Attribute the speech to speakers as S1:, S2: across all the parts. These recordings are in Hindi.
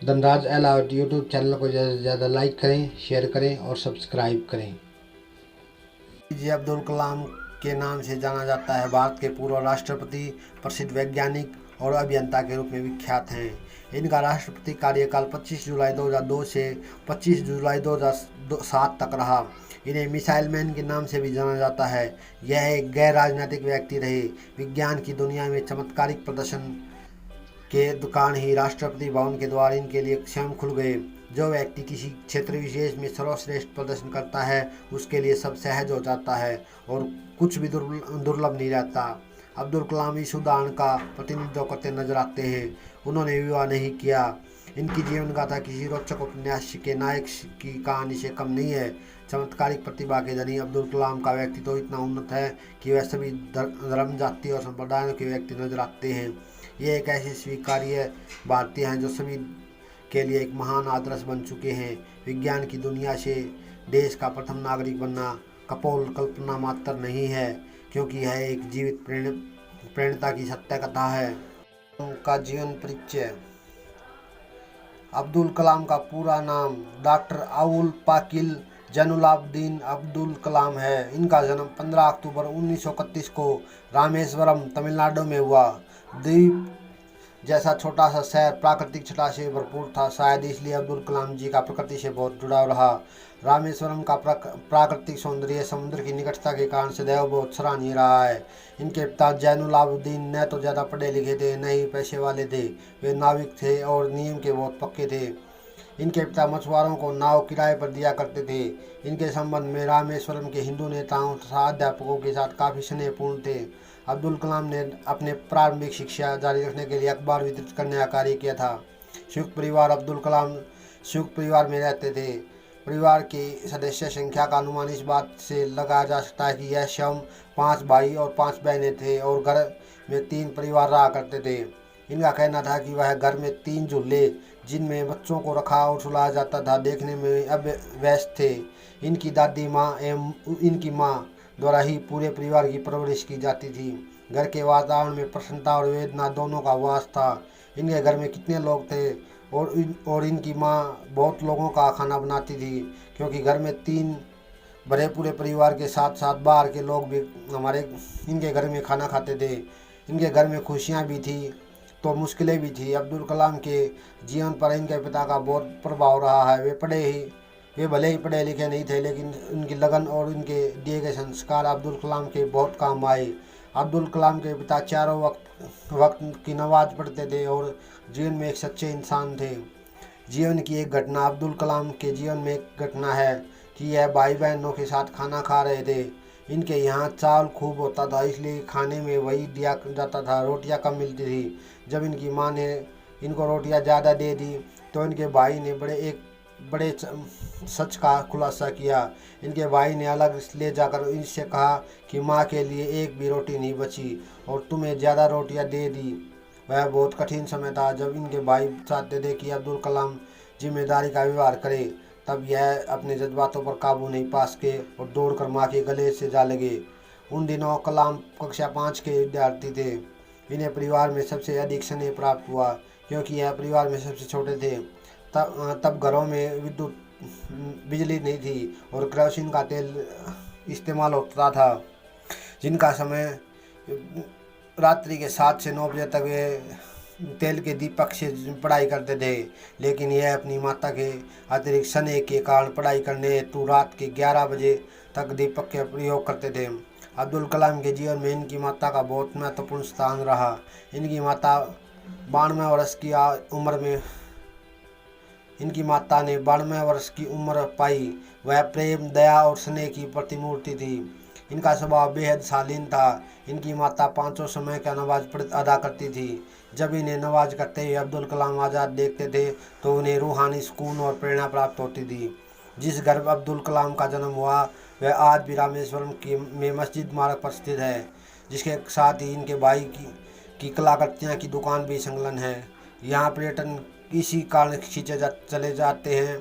S1: धनराज अलाउट यूट्यूब चैनल को ज़्यादा से ज़्यादा लाइक करें, शेयर करें और सब्सक्राइब करें। एपीजे अब्दुल कलाम के नाम से जाना जाता है। भारत के पूर्व राष्ट्रपति, प्रसिद्ध वैज्ञानिक और अभियंता के रूप में विख्यात हैं। इनका राष्ट्रपति कार्यकाल 25 जुलाई 2002 से 25 जुलाई 2007 तक रहा। इन्हें मिसाइल मैन के नाम से भी जाना जाता है। यह एक गैर राजनीतिक व्यक्ति रहे। विज्ञान की दुनिया में चमत्कारिक प्रदर्शन के दुकान ही राष्ट्रपति भवन के द्वार इनके लिए स्वयं खुल गए। जो व्यक्ति किसी क्षेत्र विशेष में सर्वश्रेष्ठ प्रदर्शन करता है उसके लिए सब सहज हो जाता है और कुछ भी दुर्लभ नहीं रहता। अब्दुल कलाम इस उदाहरण का प्रतिनिधित्व करते नजर आते हैं। उन्होंने विवाह नहीं किया। इनकी जीवन गाथा किसी रोचक उपन्यास के नायक की कहानी से कम नहीं है। चमत्कारिक प्रतिभा के धनी अब्दुल कलाम का व्यक्तित्व तो इतना उन्नत है कि वह सभी धर्म, जाति और संप्रदायों के व्यक्ति नजर आते हैं। ये एक ऐसे स्वीकार्य भारतीय हैं जो सभी के लिए एक महान आदर्श बन चुके हैं। विज्ञान की दुनिया से देश का प्रथम नागरिक बनना कपोल कल्पना मात्र नहीं है, क्योंकि यह एक जीवित प्रेरणा की सत्य कथा है। उनका जीवन परिचय। अब्दुल कलाम का पूरा नाम डॉक्टर अवुल पाकिल जैनुलाब्दीन अब्दुल कलाम है। इनका जन्म 15 अक्टूबर 1931 को रामेश्वरम, तमिलनाडु में हुआ। द्वीप जैसा छोटा सा शहर प्राकृतिक छटा से भरपूर था, शायद इसलिए अब्दुल कलाम जी का प्रकृति से बहुत जुड़ाव रहा। रामेश्वरम का प्राकृतिक सौंदर्य समुद्र की निकटता के कारण सदैव बहुत सराहनीय रहा है। इनके पिता जैनुलाब्दीन न तो ज़्यादा पढ़े लिखे थे न ही पैसे वाले थे। वे नाविक थे और नियम के बहुत पक्के थे। इनके पिता मछुआरों को नाव किराए पर दिया करते थे। इनके संबंध में रामेश्वरम के हिंदू नेताओं तथा अध्यापकों के साथ काफ़ी स्नेहपूर्ण थे। अब्दुल कलाम ने अपने प्रारंभिक शिक्षा जारी रखने के लिए अखबार वितरित करने का कार्य किया था। संयुक्त परिवार। अब्दुल कलाम संयुक्त परिवार में रहते थे। परिवार की सदस्य संख्या का अनुमान इस बात से लगाया जा सकता है कि यह स्वयं 5 भाई और 5 बहनें थे और घर में 3 परिवार रहा करते थे। इनका कहना था कि वह घर में 3 झूले जिनमें बच्चों को रखा और सुलाया जाता था देखने में अव्यस्त थे। इनकी दादी माँ एवं इनकी माँ द्वारा ही पूरे परिवार की परवरिश की जाती थी। घर के वातावरण में प्रसन्नता और वेदना दोनों का वास था। इनके घर में कितने लोग थे और इनकी माँ बहुत लोगों का खाना बनाती थी, क्योंकि घर में 3 भरे पूरे परिवार के साथ साथ बाहर के लोग भी इनके घर में खाना खाते थे। इनके घर में खुशियाँ भी थी तो मुश्किलें भी थी। अब्दुल कलाम के जीवन पर इनके पिता का बहुत प्रभाव रहा है। वे भले ही पढ़े लिखे नहीं थे, लेकिन उनकी लगन और उनके दिए गए संस्कार अब्दुल कलाम के बहुत काम आए। अब्दुल कलाम के पिता चारों वक्त की नमाज पढ़ते थे और जीवन में एक सच्चे इंसान थे। जीवन की एक घटना। अब्दुल कलाम के जीवन में एक घटना है कि यह भाई बहनों के साथ खाना खा रहे थे। इनके यहाँ चावल खूब होता था, इसलिए खाने में वही दिया जाता था। रोटियां कम मिलती थी। जब इनकी माँ ने इनको रोटियां ज़्यादा दे दी तो इनके भाई ने बड़े सच का खुलासा किया। इनके भाई ने अलग ले जाकर इनसे कहा कि माँ के लिए एक भी रोटी नहीं बची और तुम्हें ज़्यादा रोटियां दे दी। वह बहुत कठिन समय था जब इनके भाई चाहते थे कि अब्दुल कलाम जिम्मेदारी का व्यवहार करे। तब यह अपने जज्बातों पर काबू नहीं पा सके और दौड़कर माँ के गले से जा लगे। उन दिनों कलाम कक्षा 5 के विद्यार्थी थे। इन्हें परिवार में सबसे अधिक स्नेह प्राप्त हुआ, क्योंकि यह परिवार में सबसे छोटे थे। तब घरों में बिजली नहीं थी और केरोसिन का तेल इस्तेमाल होता था, जिनका समय रात्रि के 7 से 9 बजे तक वे तेल के दीपक से पढ़ाई करते थे। लेकिन यह अपनी माता के अतिरिक्त स्नेह के कारण पढ़ाई करने हेतु रात के 11 बजे तक दीपक का प्रयोग करते थे। अब्दुल कलाम के जीवन में इनकी माता का बहुत महत्वपूर्ण स्थान रहा। इनकी माता 92 वर्ष की उम्र में इनकी माता ने 92 वर्ष की उम्र पाई। वह प्रेम, दया और स्नेह की प्रतिमूर्ति थी। इनका स्वभाव बेहद शालीन था। इनकी माता 5 समय का नमाज अदा करती थी। जब इन्हें नमाज करते हुए अब्दुल कलाम आज़ाद देखते थे तो उन्हें रूहानी सुकून और प्रेरणा प्राप्त होती थी। जिस घर में अब्दुल कलाम का जन्म हुआ वह आज भी रामेश्वरम में मस्जिद मार्ग पर स्थित है, जिसके साथ ही इनके भाई की कलाकृतियाँ की दुकान भी संलग्न है। यहाँ पर्यटन इसी कारण खींचे चले जाते हैं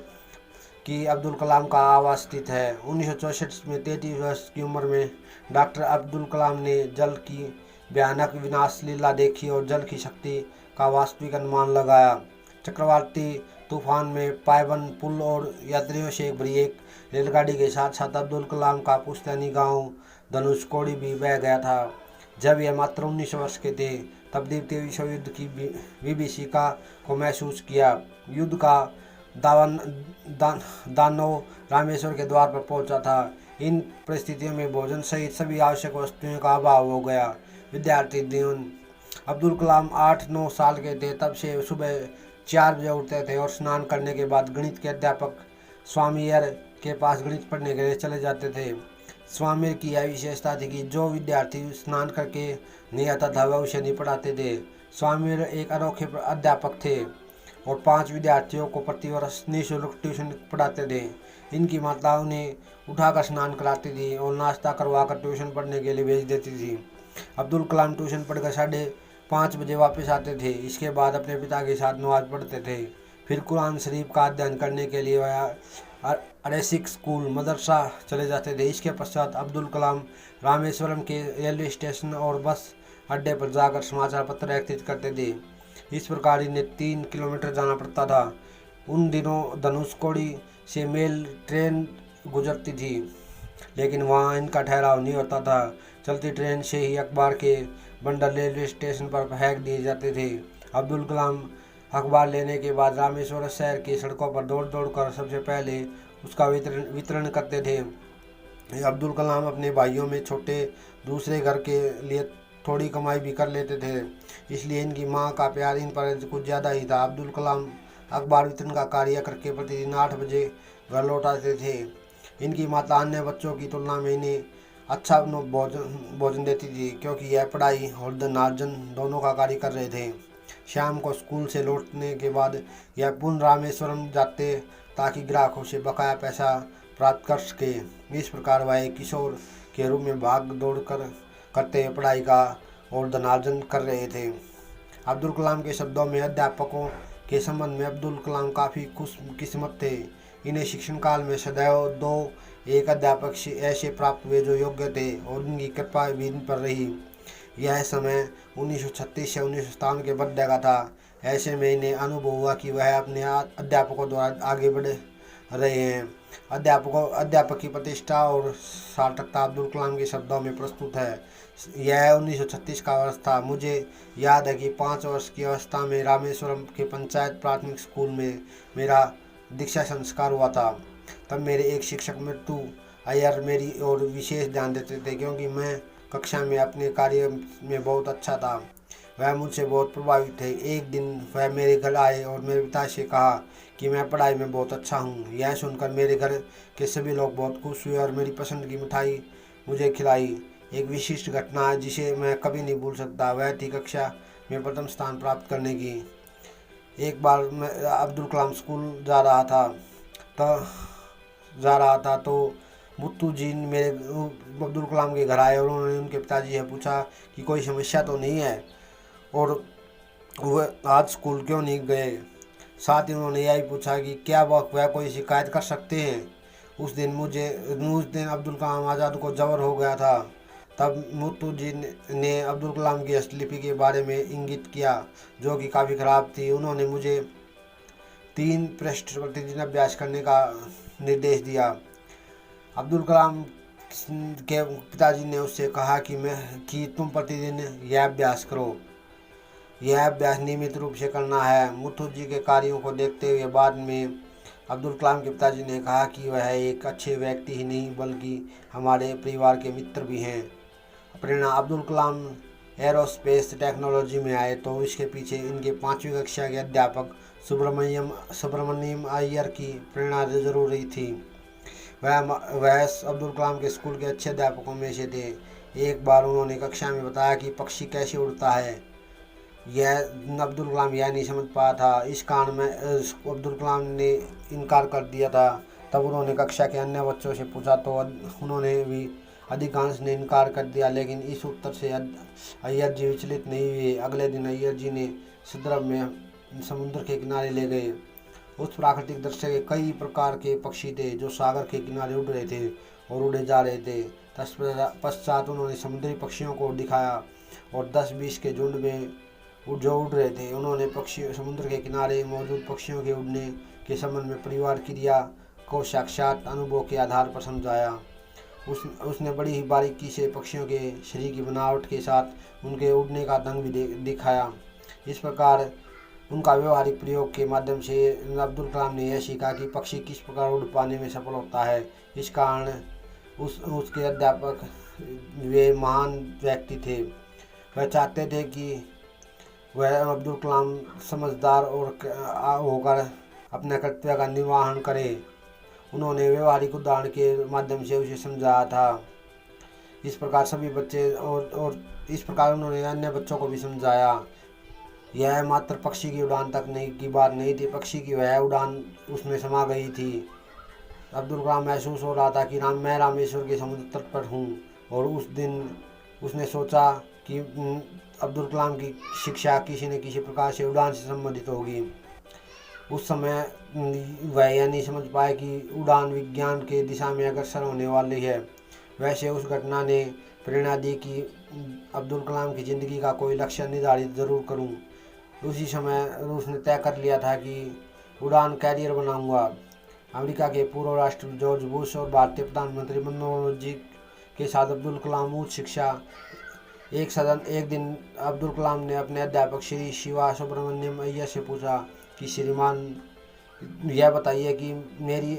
S1: कि अब्दुल कलाम का आवास स्थित है। 1964 में 33 वर्ष की उम्र में डॉक्टर अब्दुल कलाम ने जल की भयानक विनाश लीला देखी और जल की शक्ति का वास्तविक अनुमान लगाया। चक्रवाती तूफान में पायबंद पुल और यात्रियों से भरी एक रेलगाड़ी के साथ साथ अब्दुल कलाम का पुश्तैनी गांव धनुषकोडी भी बह गया था। जब यह मात्र 19 वर्ष के थे तब द्वितीय विश्व युद्ध की विभीषिका को महसूस किया। युद्ध का दानव रामेश्वर के द्वार पर पहुंचा था। इन परिस्थितियों में भोजन सहित सभी आवश्यक वस्तुओं का अभाव हो गया। विद्यार्थी जीवन। अब्दुल कलाम 8-9 साल के थे तब से सुबह 4 बजे उठते थे और स्नान करने के बाद गणित के अध्यापक स्वामीयर के पास गणित पढ़ने के लिए चले जाते थे। स्वामीर की यह विशेषता थी कि जो विद्यार्थी स्नान करके नहीं आता था वह उसे नहीं पढ़ाते थे। स्वामीर एक अनोखे अध्यापक थे और 5 विद्यार्थियों को प्रतिवर्ष निःशुल्क ट्यूशन पढ़ाते थे। इनकी माता उन्हें उठाकर स्नान कराती थी और नाश्ता करवाकर ट्यूशन पढ़ने के लिए भेज देती थी। अब्दुल कलाम ट्यूशन पढ़कर 5:30 बजे वापस आते थे। इसके बाद अपने पिता के साथ नमाज पढ़ते थे। फिर कुरान शरीफ का अध्ययन करने के लिए वह अरेसिक स्कूल मदरसा चले जाते थे। इसके पश्चात अब्दुल कलाम रामेश्वरम के रेलवे स्टेशन और बस अड्डे पर जाकर समाचार पत्र एकत्रित करते थे। इस प्रकार इन्हें 3 किलोमीटर जाना पड़ता था। उन दिनों धनुषकोडी से मेल ट्रेन गुजरती थी, लेकिन वहाँ इनका ठहराव नहीं होता था। चलती ट्रेन से ही अखबार के बंडल रेलवे स्टेशन पर फेंक दिए जाते थे। अब्दुल कलाम अखबार लेने के बाद रामेश्वर शहर की सड़कों पर दौड़ दौड़ कर सबसे पहले उसका वितरण करते थे। अब्दुल कलाम अपने भाइयों में छोटे दूसरे घर के लिए थोड़ी कमाई भी कर लेते थे, इसलिए इनकी मां का प्यार इन पर कुछ ज़्यादा ही था। अब्दुल कलाम अखबार वितरण का कार्य करके प्रतिदिन 8 बजे घर लौट आते थे। इनकी माता अन्य बच्चों की तुलना में इन्हें अच्छा भोजन देती थी, क्योंकि यह पढ़ाई और धनार्जन दोनों का कार्य कर रहे थे। शाम को स्कूल से लौटने के बाद यह पुनः रामेश्वरम जाते ताकि ग्राहकों से बकाया पैसा प्राप्त कर सके। इस प्रकार वह एक किशोर के रूप में भाग दौड़ करते हुए पढ़ाई का और धनार्जन कर रहे थे। अब्दुल कलाम के शब्दों में अध्यापकों के संबंध में अब्दुल कलाम काफ़ी खुशकिस्मत थे। इन्हें शिक्षण काल में सदैव 2-1 अध्यापक ऐसे प्राप्त हुए जो योग्य थे और उनकी कृपा भी इन पर रही। यह समय 1936 से 1957 के मध्य का था। ऐसे में इन्हें अनुभव हुआ कि वह अपने अध्यापकों द्वारा आगे बढ़ रहे हैं। अध्यापक की प्रतिष्ठा और सार्थकता अब्दुल कलाम के शब्दों में प्रस्तुत है। यह 1936 का वर्ष था। मुझे याद है कि 5 वर्ष की अवस्था में रामेश्वरम के पंचायत प्राथमिक स्कूल में मेरा दीक्षा संस्कार हुआ था। तब मेरे एक शिक्षक मृत्यु अय्यर मेरी ओर विशेष ध्यान देते थे, क्योंकि मैं कक्षा में अपने कार्य में बहुत अच्छा था। वह मुझसे बहुत प्रभावित थे। एक दिन वह मेरे घर आए और मेरे पिता से कहा कि मैं पढ़ाई में बहुत अच्छा हूँ। यह सुनकर मेरे घर के सभी लोग बहुत खुश हुए और मेरी पसंद की मिठाई मुझे खिलाई। एक विशिष्ट घटना जिसे मैं कभी नहीं भूल सकता वह थी कक्षा में प्रथम स्थान प्राप्त करने की। एक बार मैं अब्दुल कलाम स्कूल जा रहा था तो मुत्तू जी मेरे अब्दुल कलाम के घर आए और उन्होंने उनके पिताजी से पूछा कि कोई समस्या तो नहीं है और वह आज स्कूल क्यों नहीं गए। साथ ही उन्होंने यही पूछा कि क्या वह कोई शिकायत कर सकते हैं। उस दिन अब्दुल कलाम आज़ाद को जबर हो गया था। तब मुत्तू जी ने अब्दुल कलाम की हस्तलिपि के बारे में इंगित किया, जो कि काफ़ी ख़राब थी। उन्होंने मुझे 3 पृष्ठ प्रतिदिन अभ्यास करने का निर्देश दिया। अब्दुल कलाम के पिताजी ने उससे कहा कि तुम प्रतिदिन यह अभ्यास करो। यह अभ्यास नियमित रूप से करना है। मुत्तू जी के कार्यों को देखते हुए बाद में अब्दुल कलाम के पिताजी ने कहा कि वह एक अच्छे व्यक्ति ही नहीं बल्कि हमारे परिवार के मित्र भी हैं। प्रेरणा। अब्दुल कलाम एरोस्पेस टेक्नोलॉजी में आए तो इसके पीछे इनके 5वीं कक्षा के अध्यापक सुब्रमण्यम अय्यर की प्रेरणा जरूरी थी। वह अब्दुल कलाम के स्कूल के अच्छे अध्यापकों में से थे। एक बार उन्होंने कक्षा में बताया कि पक्षी कैसे उड़ता है। अब्दुल कलाम यह नहीं समझ पाया था। इस कारण में अब्दुल कलाम ने इनकार कर दिया था। तब उन्होंने कक्षा के अन्य बच्चों से पूछा तो उन्होंने भी अधिकांश ने इनकार कर दिया, लेकिन इस उत्तर से अय्यर जी विचलित नहीं हुए। अगले दिन अय्यर जी ने सदरब में समुद्र के किनारे ले गए। उस प्राकृतिक दृश्य के कई प्रकार के पक्षी थे जो सागर के किनारे उड़ रहे थे और उड़े जा रहे थे। तत्पश्चात उन्होंने समुद्री पक्षियों को दिखाया और 10-20 के झुंड में जो उड़ रहे थे। उन्होंने पक्षी समुद्र के किनारे मौजूद पक्षियों के उड़ने के संबंध में परिवार क्रिया को साक्षात अनुभव के आधार पर समझाया। उसने बड़ी ही बारीकी से पक्षियों के शरीर की बनावट के साथ उनके उड़ने का ढंग भी दिखाया। इस प्रकार उनका व्यवहारिक प्रयोग के माध्यम से अब्दुल कलाम ने यह सीखा कि पक्षी किस प्रकार उड़ पाने में सफल होता है। इस कारण उसके अध्यापक वे महान व्यक्ति थे। वह चाहते थे कि वह अब्दुल कलाम समझदार और होकर अपने कर्तव्य का निर्वहन करे। उन्होंने व्यवहारिक उदाहरण के माध्यम से उसे समझाया था। इस प्रकार सभी बच्चे और इस प्रकार उन्होंने अन्य बच्चों को भी समझाया। यह मात्र पक्षी की उड़ान तक नहीं की बात नहीं थी, पक्षी की वह उड़ान उसमें समा गई थी। अब्दुल कलाम महसूस हो रहा था कि मैं रामेश्वर के समुद्र तट पर हूँ। और उस दिन उसने सोचा कि अब्दुल कलाम की शिक्षा किसी न किसी प्रकार से उड़ान से संबंधित होगी। उस समय वह यह नहीं समझ पाए कि उड़ान विज्ञान के दिशा में अग्रसर होने वाली है। वैसे उस घटना ने प्रेरणा दी कि अब्दुल कलाम की ज़िंदगी का कोई लक्ष्य निर्धारित ज़रूर करूं। उसी समय उसने तय कर लिया था कि उड़ान कैरियर बनाऊंगा। अमेरिका के पूर्व राष्ट्रपति जॉर्ज बुश और भारतीय प्रधानमंत्री मनमोहन जी के साथ अब्दुल कलाम उच्च शिक्षा एक दिन अब्दुल कलाम ने अपने अध्यापक श्री शिवा सुब्रमण्यम अय्यर से पूछा कि श्रीमान यह बताइए कि मेरी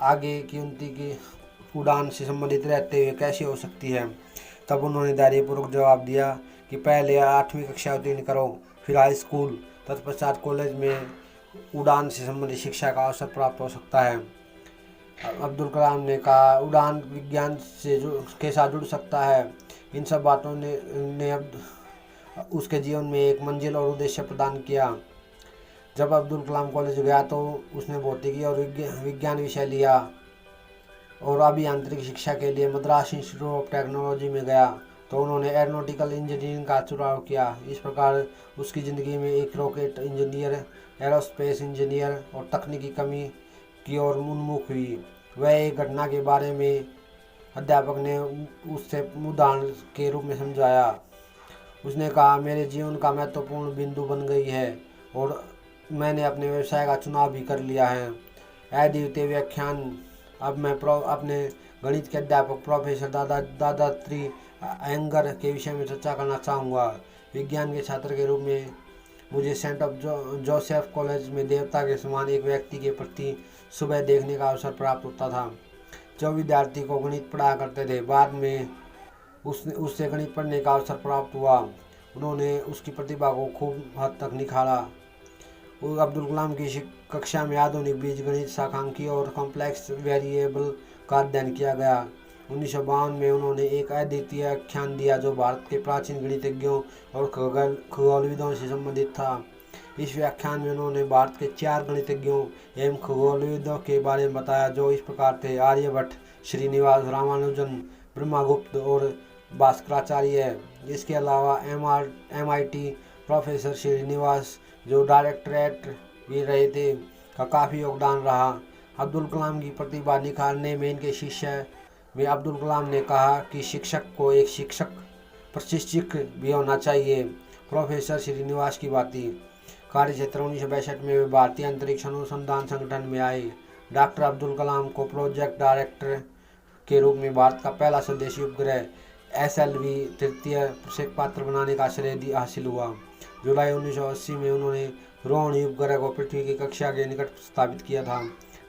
S1: आगे की उन्नति की उड़ान से संबंधित रहते हुए कैसे हो सकती है। तब उन्होंने धैर्यपूर्वक जवाब दिया कि पहले 8वीं कक्षा उत्तीर्ण करो, फिर हाई स्कूल, तत्पश्चात कॉलेज में उड़ान से संबंधित शिक्षा का अवसर प्राप्त हो सकता है। अब्दुल कलाम ने कहा उड़ान विज्ञान से के साथ जुड़ सकता है। इन सब बातों ने उसके जीवन में एक मंजिल और उद्देश्य प्रदान किया। जब अब्दुल कलाम कॉलेज गया तो उसने भौतिकी और विज्ञान विषय लिया और अभियांत्रिक शिक्षा के लिए मद्रास इंस्टीट्यूट ऑफ टेक्नोलॉजी में गया तो उन्होंने एरोनॉटिकल इंजीनियरिंग का चुनाव किया। इस प्रकार उसकी ज़िंदगी में एक रॉकेट इंजीनियर, एरोस्पेस इंजीनियर और तकनीकी कमी की ओर उन्मुख हुई। वह एक घटना के बारे में अध्यापक ने उससे उदाहरण के रूप में समझाया। उसने कहा मेरे जीवन का महत्वपूर्ण बिंदु बन गई है और मैंने अपने व्यवसाय का चुनाव भी कर लिया है। अद्वितीय व्याख्यान। अब मैं अपने गणित के अध्यापक प्रोफेसर दादात्री अयंगर के विषय में चर्चा करना चाहूँगा। विज्ञान के छात्र के रूप में मुझे सेंट ऑफ जोसेफ कॉलेज में देवता के समान एक व्यक्ति के प्रति सुबह देखने का अवसर प्राप्त होता था जो विद्यार्थी को गणित पढ़ाया करते थे। बाद में उससे गणित पढ़ने का अवसर प्राप्त हुआ। उन्होंने उसकी प्रतिभा को खूब हद तक निखारा। अब्दुल कलाम की कक्षा में आधुनिक बीजगणित, शाखांकी और कॉम्प्लेक्स वेरिएबल का अध्ययन किया गया। 1952 में उन्होंने एक अद्वितीय व्याख्यान दिया जो भारत के प्राचीन गणितज्ञों और खगोलविदों से संबंधित था। इस व्याख्यान में उन्होंने भारत के 4 गणितज्ञों एवं खगोलविदों के बारे में बताया जो इस प्रकार थे: आर्यभट्ट, श्रीनिवास रामानुजन, ब्रह्मगुप्त और भास्कराचार्य। इसके अलावा MIT प्रोफेसर श्रीनिवास जो डायरेक्टरेट भी रहे थे का काफ़ी योगदान रहा। अब्दुल कलाम की प्रतिभा निखारने में इनके शिष्य में अब्दुल कलाम ने कहा कि शिक्षक को एक शिक्षक प्रशिक्षक भी होना चाहिए। प्रोफेसर श्रीनिवास की बाती कार्यक्षेत्र 1962 में वे भारतीय अंतरिक्ष अनुसंधान संगठन में आए। डॉक्टर अब्दुल कलाम को प्रोजेक्ट डायरेक्टर के रूप में भारत का पहला स्वदेशी उपग्रह SLV तृतीय प्रक्षेपण बनाने का श्रेय हासिल हुआ। जुलाई 1980 में उन्होंने रोहिणी उपग्रह को पृथ्वी की कक्षा के निकट स्थापित किया था।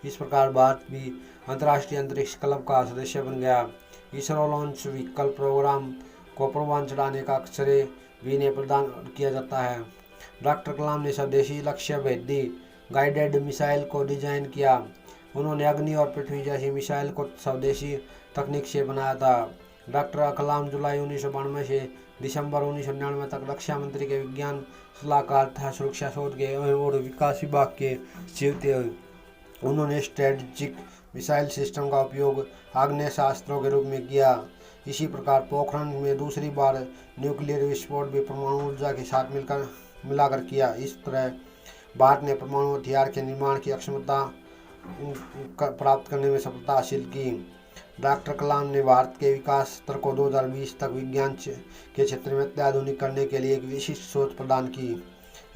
S1: इस प्रकार भारत भी अंतर्राष्ट्रीय अंतरिक्ष क्लब का सदस्य बन गया। इसरो लॉन्च व्हीकल प्रोग्राम को प्रमाण चढ़ाने का श्रेय भी इन्हें प्रदान किया जाता है। डॉक्टर कलाम ने स्वदेशी लक्ष्य भेदी गाइडेड मिसाइल को डिजाइन किया। उन्होंने अग्नि और पृथ्वी जैसी मिसाइल को स्वदेशी तकनीक से बनाया था। डॉक्टर कलाम जुलाई 1992 से दिसंबर 1999 तक रक्षा मंत्री के विज्ञान सलाहकार तथा सुरक्षा शोध के और विकास विभाग के सचिव थे। उन्होंने स्ट्रेटेजिक मिसाइल सिस्टम का उपयोग आग्नेयास्त्रों के रूप में किया। इसी प्रकार पोखरण में दूसरी बार न्यूक्लियर विस्फोट भी परमाणु ऊर्जा के साथ मिलाकर किया। इस तरह भारत ने परमाणु हथियार के निर्माण की अक्षमता प्राप्त करने में सफलता हासिल की। डॉक्टर कलाम ने भारत के विकास स्तर को 2020 तक विज्ञान के क्षेत्र में अत्याधुनिक करने के लिए एक विशिष्ट सोच प्रदान की।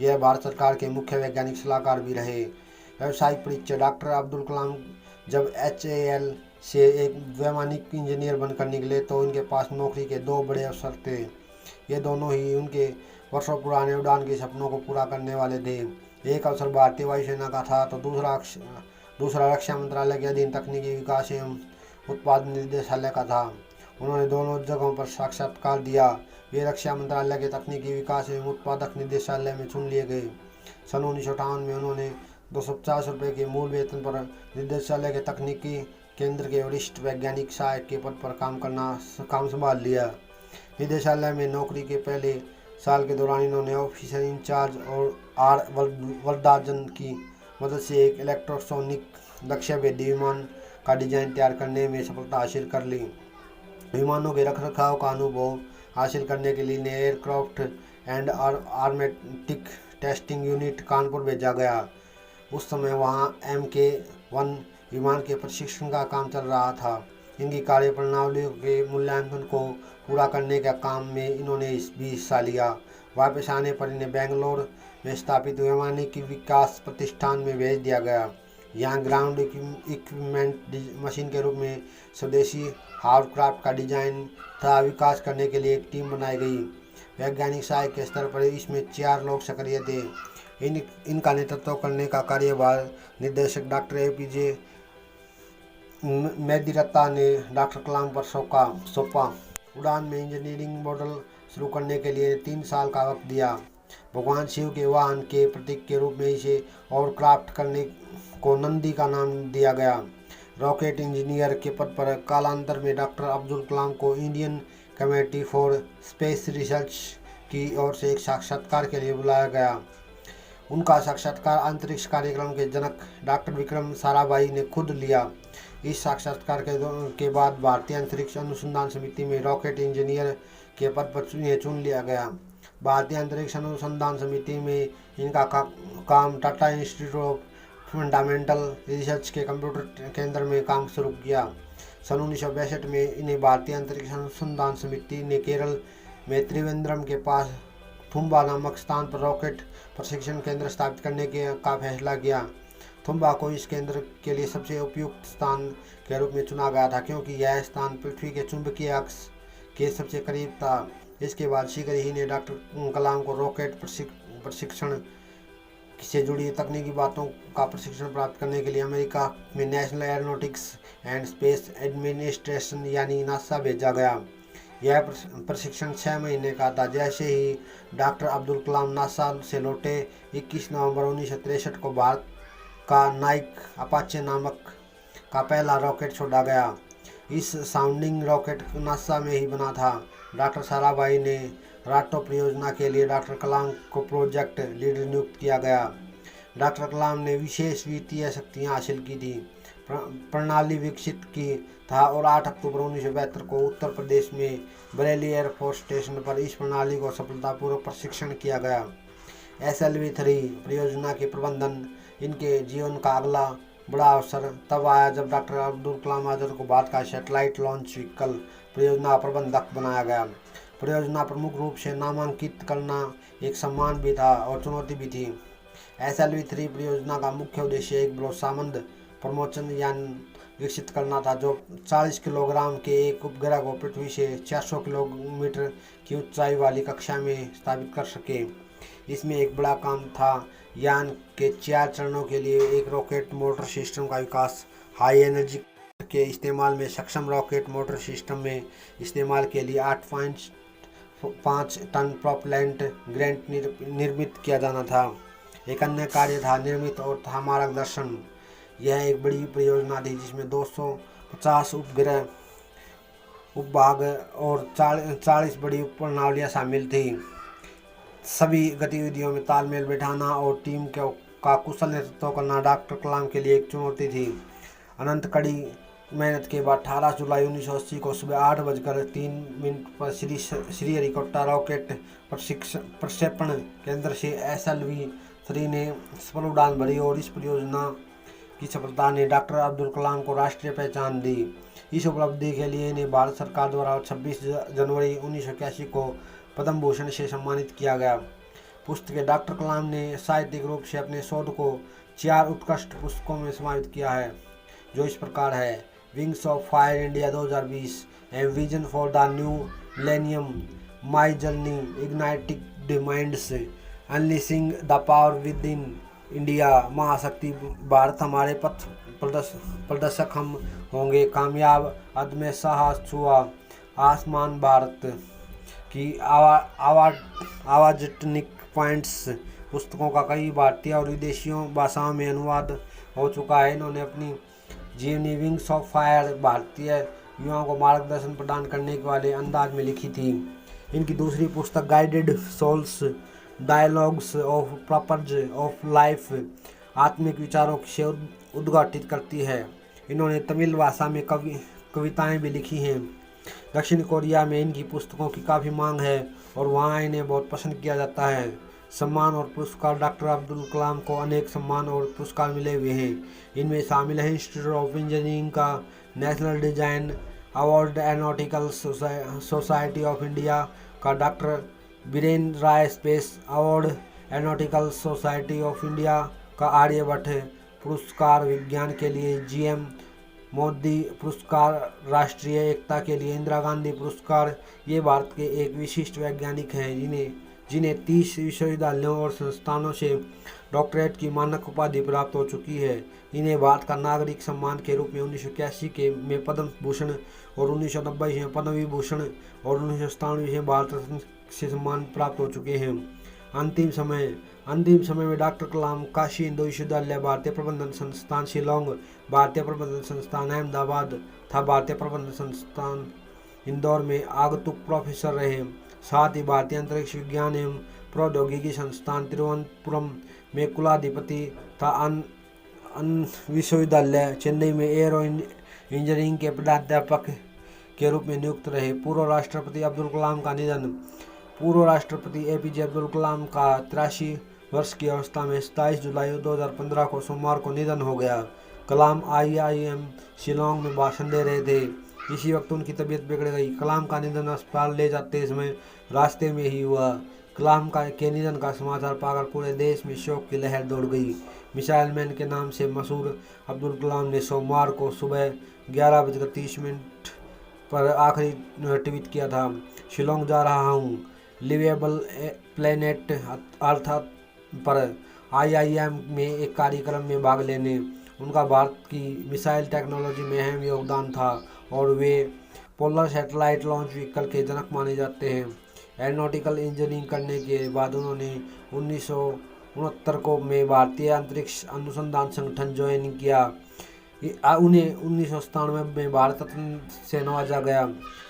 S1: यह भारत सरकार के मुख्य वैज्ञानिक सलाहकार भी रहे। व्यावसायिक परिचय। डॉक्टर अब्दुल कलाम जब HAL से एक वैमानिक इंजीनियर बनकर निकले तो उनके पास नौकरी के दो बड़े अवसर थे। ये दोनों ही उनके वर्षों पुराने उड़ान के सपनों को पूरा करने वाले थे। एक अवसर भारतीय वायुसेना का था तो दूसरा रक्षा मंत्रालय के अधीन तकनीकी विकास एवं उत्पादन निदेशालय का था। उन्होंने दोनों जगहों पर साक्षात्कार दिया। वे रक्षा मंत्रालय के तकनीकी विकास एवं उत्पादक निदेशालय में चुन लिए गए। सन 1958 में उन्होंने 250 रुपये के मूल वेतन पर निदेशालय के तकनीकी केंद्र के वरिष्ठ वैज्ञानिक सहायक के पद पर काम संभाल लिया। निदेशालय में नौकरी के पहले साल के दौरान इन्होंने ऑफिसर इंचार्ज और आर वरदाजन की मदद से एक इलेक्ट्रोसोनिक लक्ष्यभेदी विमान का डिजाइन तैयार करने में सफलता हासिल कर ली। विमानों के रखरखाव का अनुभव हासिल करने के लिए aircraft and armament testing unit Kanpur भेजा गया। उस समय वहां MK-1 विमान के प्रशिक्षण का काम चल रहा था। इनकी कार्य प्रणालियों के मूल्यांकन को पूरा करने का काम में इन्होंने भी हिस्सा लिया। वापस आने पर इन्हें बेंगलोर में स्थापित वैमानिक विकास प्रतिष्ठान में भेज दिया गया। यहाँ ग्राउंड इक्विपमेंट मशीन के रूप में स्वदेशी हावरक्राफ्ट का डिजाइन तथा विकास करने के लिए एक टीम बनाई गई। वैज्ञानिक सहायक के स्तर पर इसमें 4 लोग सक्रिय थे। इनका नेतृत्व करने का कार्यभार निदेशक डॉक्टर APJ मेदिरत्ता ने डॉक्टर कलाम पर सौंपा। उड़ान में इंजीनियरिंग मॉडल शुरू करने के लिए 3 साल का वक्त दिया। भगवान शिव के वाहन के प्रतीक के रूप में इसे और क्राफ्ट करने को नंदी का नाम दिया गया। रॉकेट इंजीनियर के पद पर कालांतर में डॉक्टर अब्दुल कलाम को Indian committee for space research की ओर से एक साक्षात्कार के लिए बुलाया गया। उनका साक्षात्कार अंतरिक्ष कार्यक्रम के जनक डॉक्टर विक्रम साराभाई ने खुद लिया। इस साक्षात्कार के बाद भारतीय अंतरिक्ष अनुसंधान समिति में रॉकेट इंजीनियर के पद पर चुन लिया गया। भारतीय अंतरिक्ष अनुसंधान समिति में इनका काम Tata institute of fundamental research के कंप्यूटर केंद्र में काम शुरू किया। सन 1962 में इन्हें भारतीय अंतरिक्ष अनुसंधान समिति ने केरल में त्रिवेंद्रम के पास थुम्बा नामक स्थान पर रॉकेट प्रशिक्षण केंद्र स्थापित करने का फैसला किया। थुम्बा को इस केंद्र के लिए सबसे उपयुक्त स्थान के रूप में चुना गया था क्योंकि यह स्थान पृथ्वी के चुंबकीय अक्ष के सबसे करीब था। इसके बाद शीघ्र ही ने डॉक्टर कलाम को रॉकेट प्रशिक्षण से जुड़ी तकनीकी बातों का प्रशिक्षण प्राप्त करने के लिए अमेरिका में national aeronautics and space administration यानी नासा भेजा गया। यह प्रशिक्षण 6 महीने का था। जैसे ही डॉक्टर अब्दुल कलाम नासा से लौटे 21 नवंबर 1963 को भारत का नाइक अपाचे नामक का पहला रॉकेट छोड़ा गया। इस साउंडिंग रॉकेट नासा में ही बना था। डॉक्टर साराभाई ने राटो परियोजना के लिए डॉक्टर कलाम को प्रोजेक्ट लीडर नियुक्त किया गया। डॉक्टर कलाम ने विशेष वित्तीय शक्तियाँ हासिल की थी, प्रणाली विकसित की था और 8 अक्टूबर 1972 को उत्तर प्रदेश में बरेली एयरफोर्स स्टेशन पर इस प्रणाली को सफलतापूर्वक प्रशिक्षण किया गया। SLV-3 परियोजना के प्रबंधन इनके जीवन का अगला बड़ा अवसर तब आया जब डॉक्टर अब्दुल कलाम आजाद को भारत का सैटेलाइट लॉन्च व्हीकल परियोजना प्रबंधक बनाया गया। परियोजना प्रमुख रूप से नामांकित करना एक सम्मान भी था और चुनौती भी थी। SLV-3 परियोजना का मुख्य उद्देश्य एक भरोसेमंद प्रमोशन यान विकसित करना था जो 40 किलोग्राम के एक उपग्रह को पृथ्वी से 400 किलोमीटर की ऊंचाई वाली कक्षा में स्थापित कर सके। इसमें एक बड़ा काम था यान के 4 चरणों के लिए एक रॉकेट मोटर सिस्टम का विकास, हाई एनर्जी के इस्तेमाल में सक्षम रॉकेट मोटर सिस्टम में इस्तेमाल के लिए 8.5 टन प्रोपेलेंट ग्रेनेड निर्मित किया जाना था। एक अन्य कार्य था निर्मित और था मार्गदर्शन। यह एक बड़ी परियोजना थी जिसमें 250 उपग्रह, उपभाग और 40 बड़ी प्रणालियाँ शामिल थी। सभी गतिविधियों में तालमेल बैठाना और टीम का कुशल नेतृत्व करना डॉक्टर कलाम के लिए एक चुनौती थी। अनंत कड़ी मेहनत के बाद 18 जुलाई 1980 को सुबह 8:03 पर श्रीहरिकोटा रॉकेट प्रक्षेपण केंद्र से SLV-3 ने सफल उड़ान भरी और इस परियोजना की सफलता ने डॉक्टर अब्दुल कलाम को राष्ट्रीय पहचान दी। इस उपलब्धि के लिए इन्हें भारत सरकार द्वारा 26 जनवरी 1981 को पद्म भूषण से सम्मानित किया गया। पुस्तकें। डॉक्टर कलाम ने साहित्यिक रूप से अपने शोध को 4 उत्कृष्ट पुस्तकों में समाहित किया है, जो इस प्रकार है: wings of fire India 2020, a vision for the new millennium, my journey, igniting the minds, unleashing the power with in India, महाशक्ति भारत हमारे पथ प्रदर्शक हम होंगे, कामयाब अदम साहस छुआ आसमान भारत की आवाजटनिक पॉइंट्स। पुस्तकों का कई भारतीय और विदेशियों भाषाओं में अनुवाद हो चुका है। इन्होंने अपनी जीवनी विंग्स ऑफ फायर भारतीय युवाओं को मार्गदर्शन प्रदान करने वाले अंदाज में लिखी थी। इनकी दूसरी पुस्तक guided souls, dialogues of purpose of life आत्मिक विचारों से उद्घाटित करती है। इन्होंने तमिल भाषा में कविताएं भी लिखी हैं। दक्षिण कोरिया में इनकी पुस्तकों की काफ़ी मांग है और वहाँ इन्हें बहुत पसंद किया जाता है। सम्मान और पुरस्कार। डॉक्टर अब्दुल कलाम को अनेक सम्मान और पुरस्कार मिले हुए हैं। इनमें शामिल है इंस्टीट्यूट ऑफ इंजीनियरिंग का national design award, aeronautical society of India का doctor Birendra Rai space award, aeronautical society of India का आर्यभट्ट पुरस्कार, विज्ञान के लिए GM मोदी पुरस्कार, राष्ट्रीय एकता के लिए इंदिरा गांधी पुरस्कार। ये भारत के एक विशिष्ट वैज्ञानिक हैं जिन्हें 30 विश्वविद्यालयों और संस्थानों से डॉक्टरेट की मानक उपाधि प्राप्त हो चुकी है। इन्हें भारत का नागरिक सम्मान के रूप में 1981 में पद्म भूषण और 1990 में पद्म विभूषण और 1997 में भारत रत्न से सम्मान प्राप्त हो चुके हैं। अंतिम समय में डॉक्टर कलाम काशी हिंदू विश्वविद्यालय, भारतीय प्रबंधन संस्थान शिलोंग, भारतीय प्रबंधन संस्थान अहमदाबाद तथा भारतीय प्रबंधन संस्थान इंदौर में आगंतुक प्रोफेसर रहे। साथ ही भारतीय अंतरिक्ष विज्ञान एवं प्रौद्योगिकी संस्थान तिरुवनंतपुरम में कुलाधिपति तथा अन्य विश्वविद्यालय चेन्नई में एरो इंजीनियरिंग के प्रधानाध्यापक के रूप में नियुक्त रहे। पूर्व राष्ट्रपति अब्दुल कलाम का निधन। पूर्व राष्ट्रपति APJ अब्दुल कलाम का 83 वर्ष की अवस्था में 27 जुलाई 2015 को सोमवार को निधन हो गया। कलाम IIM शिलोंग में भाषण दे रहे थे। इसी वक्त उनकी तबीयत बिगड़ गई। कलाम का निधन अस्पताल ले जाते समय रास्ते में ही हुआ। कलाम के निधन का समाचार पाकर पूरे देश में शोक की लहर दौड़ गई। मिसाइल मैन के नाम से मशहूर अब्दुल कलाम ने सोमवार को सुबह 11:30 पर आखिरी ट्वीट किया था: शिलोंग जा रहा हूँ, लिवेबल प्लेनेट अर्थ पर IIM में एक कार्यक्रम में भाग लेने। उनका भारत की मिसाइल टेक्नोलॉजी में अहम योगदान था और वे पोलर सैटेलाइट लॉन्च व्हीकल के जनक माने जाते हैं। एरोनॉटिकल इंजीनियरिंग करने के बाद उन्होंने 1969 को में भारतीय अंतरिक्ष अनुसंधान संगठन ज्वाइन किया। उन्हें 1997 में भारत रत्न से नवाजा गया।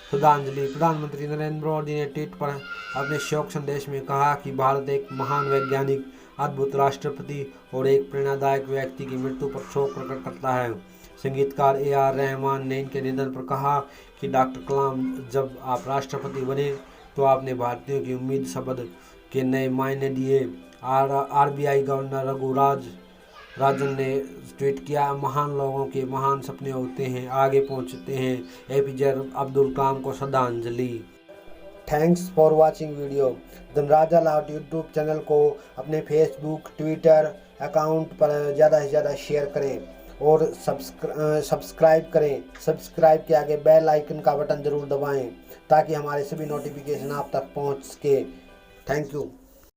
S1: श्रद्धांजलि। प्रधानमंत्री नरेंद्र मोदी ने ट्वीट पर अपने शोक संदेश में कहा कि भारत एक महान वैज्ञानिक, अद्भुत राष्ट्रपति और एक प्रेरणादायक व्यक्ति की मृत्यु पर शोक प्रकट करता है। संगीतकार AR रहमान ने इनके निधन पर कहा कि डॉक्टर कलाम, जब आप राष्ट्रपति बने तो आपने भारतीयों की उम्मीद शब्द के नए मायने दिए। RBI गवर्नर रघु राजन ने ट्वीट किया: महान लोगों के महान सपने होते हैं, आगे पहुंचते हैं। APJ अब्दुल कलाम को श्रद्धांजलि। Thanks for watching video. Dhanraja Lat YouTube channel को अपने फेसबुक, ट्विटर अकाउंट पर ज़्यादा से ज़्यादा शेयर करें और सब्सक्राइब करें। सब्सक्राइब के आगे बेल आइकन का बटन ज़रूर दबाएं ताकि हमारे सभी नोटिफिकेशन आप तक पहुंच सके। Thank you.